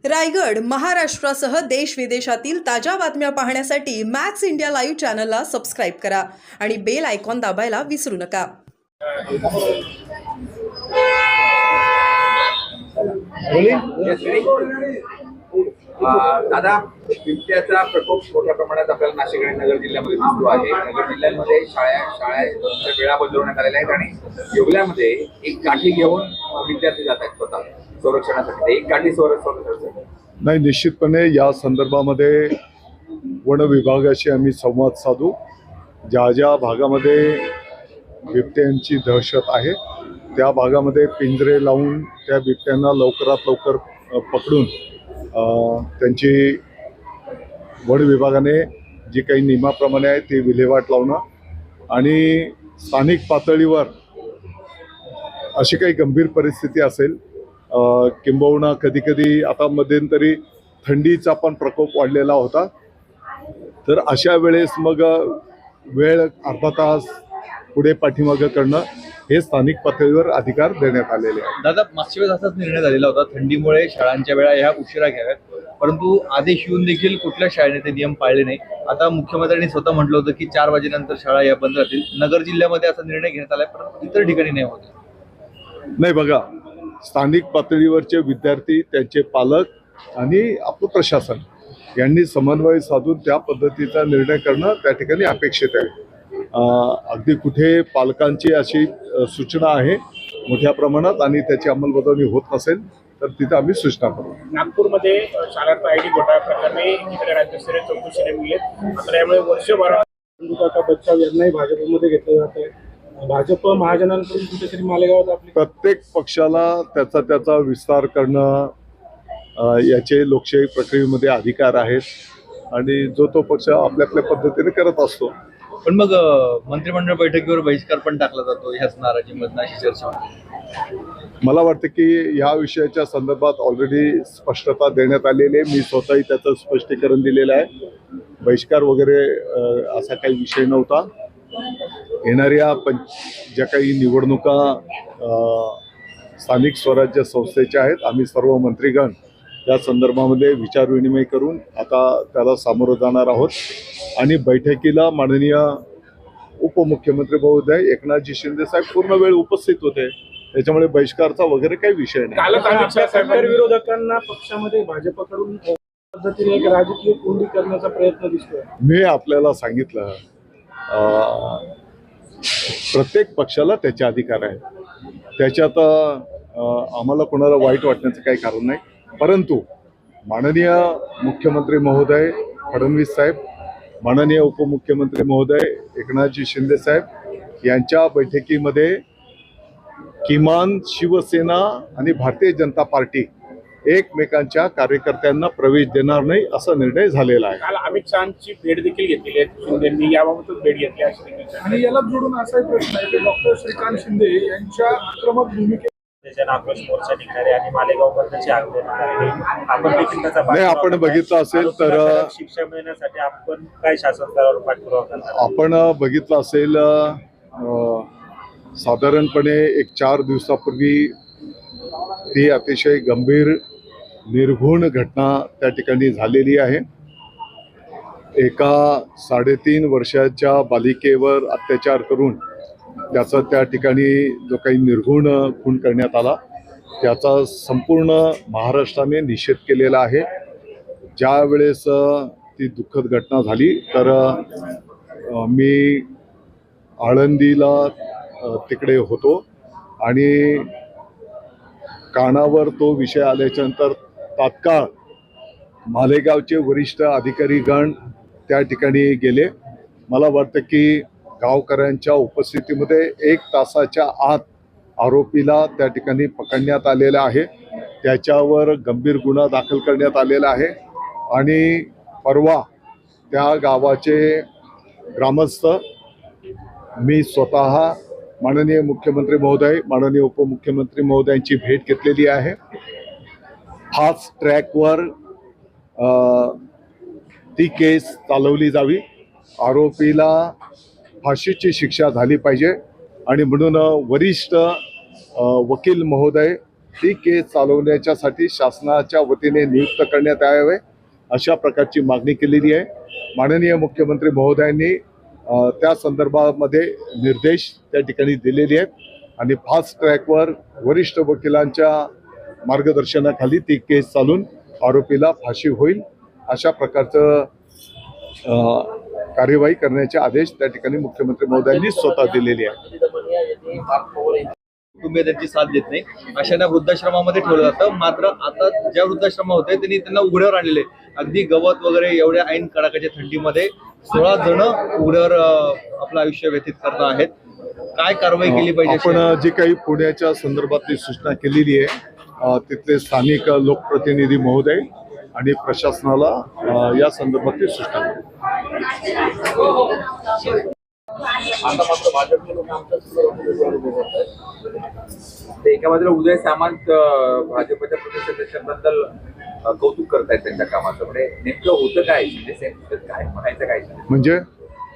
रायगड, महाराष्ट्रासह देश विदेशातील ताज्या बातम्या पाहण्यासाठी मॅक्स इंडिया लाईव्ह चॅनलला सबस्क्राईब करा आणि बेल आयकॉन दाबायला विसरू नका. दादा, बिबट्याचा प्रकोप मोठ्या प्रमाणात आपल्याला नाशिक आणि नगर जिल्ह्यामध्ये दिसतो आहे. नगर जिल्ह्यामध्ये शाळेच्या वेळा बदलवण्यात आलेल्या आहेत आणि येवल्यामध्ये एक काठी घेऊन विद्यार्थी जात आहेत स्वतः संरक्षणासाठी. एक काठी संरक्षण नाही, निश्चितपणे या संदर्भामध्ये वन विभागाशी आम्ही संवाद साधू. ज्या ज्या भागामध्ये बिबट्यांची दहशत आहे त्या भागामध्ये पिंजरे लावून त्या बिबट्यांना लवकरात लवकर पकडून त्यांची वन विभागाने जी काही नियमाप्रमाणे आहे ते विल्हेवाट लावणं आणि स्थानिक पातळीवर अशी काही गंभीर परिस्थिती असेल, किंबहुना कधीकधी आता मध्यंतरी थंडीचा पण प्रकोप वाढलेला होता, तर अशा वेळेस मग वेळ अर्धा तास पुढे पाठीमागं करणं हे स्थानिक पातळीवर अधिकार देण्यात आलेले आहे. दादा, मागच्या वेळेस असाच निर्णय झालेला होता, थंडीमुळे शाळांच्या वेळा ह्या उशिरा घ्याव्यात, परंतु आदेश येऊन देखील कुठल्या शाळेने ते नियम पाळले नाही. आता मुख्यमंत्र्यांनी स्वतः म्हटलं होतं की 4 वाजेनंतर शाळा या बंद राहतील. नगर जिल्ह्यामध्ये असा निर्णय घेण्यात आलाय, परंतु इतर ठिकाणी नाही होत. नाही, बघा, स्थानिक पातळीवरचे विद्यार्थी, त्यांचे पालक आणि आपलं प्रशासन यांनी समन्वय साधून त्या पद्धतीचा निर्णय करणं त्या ठिकाणी अपेक्षित आहे. अगदी कुठे पालकांची अशी सूचना आहे मोठ्या प्रमाणात आणि त्याची अंमलबजावणी होत नसेल तर तिथं आम्ही सूचना करू. नागपूरमध्ये शाळांत आयडी घोटाळा प्रकरणी इकडे राज्यस्तरीय चौकशी नेमली आहे. मात्र यामुळे वर्षभर बच्चाव यांनाही भाजपमध्ये घेतलं जात आहे. भाजप महाजनांकडून कुठेतरी मालेगावात आपली प्रत्येक पक्षाला त्याचा विस्तार करणं याचे लोकशाही प्रक्रियेमध्ये अधिकार आहेत आणि जो तो पक्ष आपल्या आपल्या पद्धतीने करत असतो. पण मग मंत्रिमंडळ बैठकीवर बहिष्कार पण टाकला जातो, ह्याच नाराजीमधून अशी चर्चा होती. मला वाटतं की या विषयाच्या संदर्भात ऑलरेडी स्पष्टता देण्यात आलेली आहे. मी स्वतःही त्याचं स्पष्टीकरण दिलेलं आहे. बहिष्कार वगैरे असा काही विषय नव्हता. येणाऱ्या ज्या काही निवडणुका स्थानिक स्वराज्य संस्थेच्या आहेत, आम्ही सर्व मंत्रीगण या संदर्भामध्ये विचारविनिमय करून आता त्याला सामोरं जाणार आहोत आणि बैठकीला माननीय उपमुख्यमंत्री महोदय एकनाथजी शिंदे साहेब पूर्ण वेळ उपस्थित होते. त्याच्यामुळे बहिष्कारचा वगैरे काही विषय नाही. कालच अमित शहा सरकार विरोधकांना पक्षामध्ये भाजपकडून पद्धतीने एक राजकीय कोंडी करण्याचा प्रयत्न दिसतोय. मी आपल्याला सांगितलं, प्रत्येक पक्षाला त्याचे अधिकार आहे. त्याच्यात आम्हाला कोणाला वाईट वाटण्याचं काही कारण नाही. परंतु माननीय मुख्यमंत्री महोदय फडणवीस साहेब, माननीय उपमुख्यमंत्री महोदय एकनाथजी शिंदे साहेब यांच्या बैठकीमध्ये किमान शिवसेना आणि भारतीय जनता पार्टी एकमेकांच्या कार्यकर्त्यांना प्रवेश देणार नाही असा निर्णय झालेला आहे. काल अमित शहाची भेट देखील घेतलेली आहे शिंदेंनी, याबाबतच भेट घेतली अशी. आणि याला जोडून असाही प्रश्न आहे की डॉक्टर श्रीकांत शिंदे यांच्या आक्रमक भूमिके आक्रोश मोर्चा निघणारे आणि मालेगाव बंदचे आंदोलन आपण देखील त्याचा नाही, आपण बघितलं असेल तर शिक्षा मिळण्यासाठी आपण काय शासन स्तरावर पाठपुरावा करणार? आपण बघितलं असेल साधारणपणे एक 4 दिवसापूर्वी ती अतिशय गंभीर निर्घृण घटना त्या ठिकाणी झालेली आहे. एका 3.5 वर्षाच्या बालिकेवर अत्याचार करून त्याचा त्या ठिकाणी जो काही निर्घृण खून करण्यात आला त्याचा संपूर्ण महाराष्ट्राने निषेध केलेला आहे. ज्या वेळेस ती दुःखद घटना झाली तर मी आळंदीला तिकडे होतो आणि कानावर तो विषय आल्याच्यानंतर तात्काळ मालेगावचे वरिष्ठ अधिकारीगण त्या ठिकाणी गेले. मला वाटतं की गावकऱ्यांच्या उपस्थितीमध्ये 1 तासाच्या आत आरोपीला त्या ठिकाणी पकडण्यात आलेला आहे. त्याच्यावर गंभीर गुन्हा दाखल करण्यात आलेला आहे आणि परवा त्या गावाचे ग्रामस्थ, मी स्वतः माननीय मुख्यमंत्री महोदय, माननीय उपमुख्यमंत्री महोदयांची भेट घेतलेली आहे. फास्ट ट्रॅकवर ती केस चालवली जावी, आरोपीला फाशीची शिक्षा झाली पाहिजे आणि म्हणून वरिष्ठ वकील महोदय ती केस चालवण्याच्यासाठी शासनाच्या वतीने नियुक्त करण्यात यावे अशा प्रकारची मागणी केलेली आहे. माननीय मुख्यमंत्री महोदयांनी त्या संदर्भामध्ये निर्देश त्या ठिकाणी दिलेले आहेत आणि फास्ट ट्रॅकवर वरिष्ठ वकिलांच्या मार्गदर्शनाखाली ती केस चालून आरोपीला फाशी होईल अशा प्रकारचं कार्यवाही करण्याचे आदेश त्या ठिकाणी मुख्यमंत्री महोदयांनी स्वतः दिलेले आहेत. कुटुंबीय त्यांची साथ देत नाही, अशांना वृद्धाश्रमामध्ये ठेवलं जातं. मात्र आता ज्या वृद्धाश्रम होते त्यांनी त्यांना उघड्यावर आणलेले, अगदी गवत वगैरे एवढ्या ऐन कडाक्याच्या थंडीमध्ये 16 जण उघड्यावर आपलं आयुष्य व्यतीत करत आहेत. काय कारवाई केली पाहिजे? आपण जी काही पुण्याच्या संदर्भातली सूचना केलेली आहे तिथले स्थानिक लोकप्रतिनिधी महोदय आणि प्रशासनाला या संदर्भातली सूचना आता मात्र भाजपचे लोक एका बाजूला उदय सामंत भाजपच्या प्रदेशाध्यक्षांबद्दल कौतुक करतायत त्यांच्या कामाचं. म्हणजे नेमकं होतं काय, काय म्हणायचं काय? म्हणजे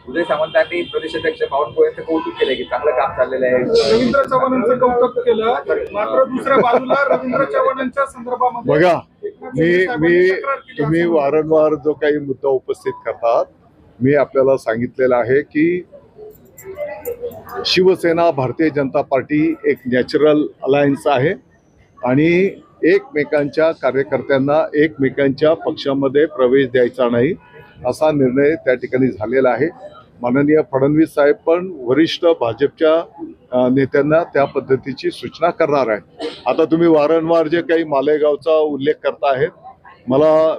उदय सामंतांनी प्रदेशाध्यक्ष बावनकुळे यांचं कौतुक केलंय की चांगलं काम चाललेलं आहे. रवींद्र चव्हाणांचं कौतुक केलं, मात्र दुसऱ्या बाजूला रवींद्र चव्हाणांच्या संदर्भामध्ये बघा, तुम्ही वारंवार जो काही मुद्दा उपस्थित करतात, मी आपल्याला सांगितलेलं आहे की शिवसेना भारतीय जनता पार्टी एक नॅचरल अलायन्स आहे आणि एकमेकांच्या कार्यकर्त्यांना एकमेकांच्या पक्षामध्ये प्रवेश द्यायचा नाही असा निर्णय त्या ठिकाणी झालेला आहे. माननीय फडणवीस साहेब पण वरिष्ठ भाजपच्या नेत्यांना त्या पद्धतीची सूचना करणार आहे. आता तुम्ही वारंवार जे काही मालेगावचा उल्लेख करता आहेत,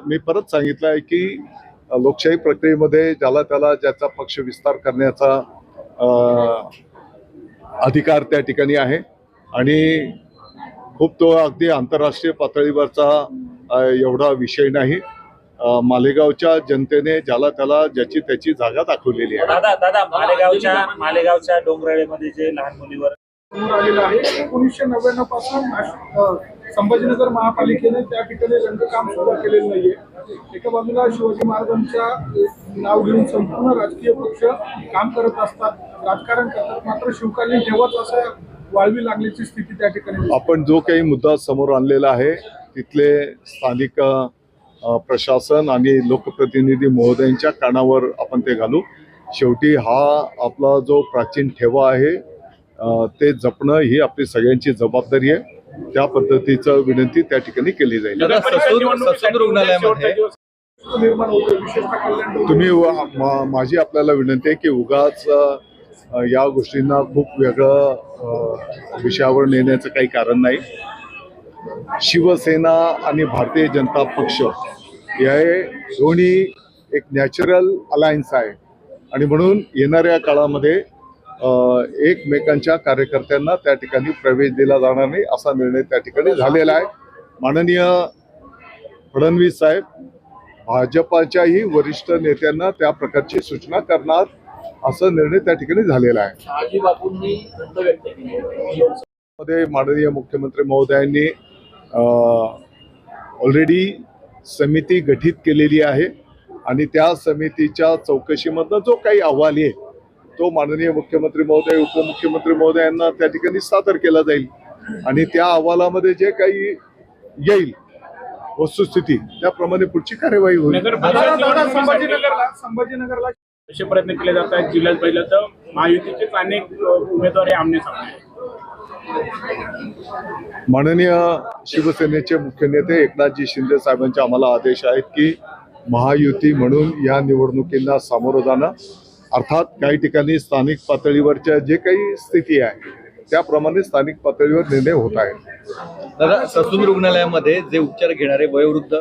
मी परत सांगितलं आहे की लोकशाही प्रक्रियेमध्ये ज्याला त्याला ज्याचा पक्ष विस्तार करण्याचा अधिकार त्या ठिकाणी आहे आणि खूप तो अगदी आंतरराष्ट्रीय पातळीवरचा एवढा विषय नाही. मालेगावच्या जनतेने ज्याला त्याला ज्याची त्याची जागा दाखवलेली आहे. दादा मालेगावच्या डोंगराळेमध्ये जे लहान मुलीवर आलेलं आहे 1999 पासून संभाजीनगर महापालिकेने त्या ठिकाणी रंगकाम सुरू केलेलं नाहीये. एका बाजूला शिवाजी महाराजांच्या नाव घेऊन संपूर्ण राजकीय पक्ष काम करत असतात, राजकारण करतात, मात्र शिवकालीन ठेवत असं वाळवी लागण्याची स्थिती त्या ठिकाणी. आपण जो काही मुद्दा समोर आणलेला आहे तिथले स्थानिक प्रशासन आणि लोकप्रतिनिधी महोदयांच्या कानावर आपण ते घालू. शेवटी हा आपला जो प्राचीन ठेवा आहे ते जपणं ही आपली सगळ्यांची जबाबदारी आहे. त्या पद्धतीचं विनंती त्या ठिकाणी केली जाईल. ससून रुग्णालयामध्ये निर्माण होते, विशेषतः कल्याण. तुम्ही माझी आपल्याला विनंती आहे की उगाच या गोष्टींना खूप वेगळं विषयावर नेण्याचं काही कारण नाही. शिवसेना आणि भारतीय जनता पक्ष हे दोन्ही एक नॅचरल अलायन्स आहे आणि म्हणून येणाऱ्या काळामध्ये एकमेकांच्या कार्यकर्त्यांना त्या ठिकाणी प्रवेश दिला जाणार नाही असा निर्णय त्या ठिकाणी झालेला आहे. माननीय फडणवीस साहेब भाजपाच्याही वरिष्ठ नेत्यांना त्या प्रकारची सूचना करणार असा निर्णय त्या ठिकाणी झालेला आहे. मध्ये माननीय मुख्यमंत्री महोदयांनी ऑलरेडी समिती गठीत केलेली आहे आणि त्या समितीच्या चौकशीमधनं जो काही अहवाल आहे तो माननीय मुख्यमंत्री महोदय उपमुख्यमंत्री महोदयांना त्या ठिकाणी सादर केला जाईल आणि त्या अहवालामध्ये जे काही येईल वस्तुस्थिती त्याप्रमाणे पुढची कार्यवाही होईल. संभाजीनगरला असे प्रयत्न केले जात आहेत. जिल्ह्यात पाहिलं तर महायुतीचेच अनेक उमेदवार हे आमने सामने आहेत. माननीय शिवसेनेचे मुख्य नेते एकनाथजी शिंदे साहेबांचे आम्हाला आदेश आहेत की महायुती म्हणून या निवडणुकींना सामोरं जाणं, अर्थात काही ठिकाणी स्थानिक पातळीवरच्या जे काही स्थिती आहे त्याप्रमाणे स्थानिक पातळीवर निर्णय होत आहे. दादा, ससून रुग्णालयामध्ये जे उपचार घेणारे वयोवृद्ध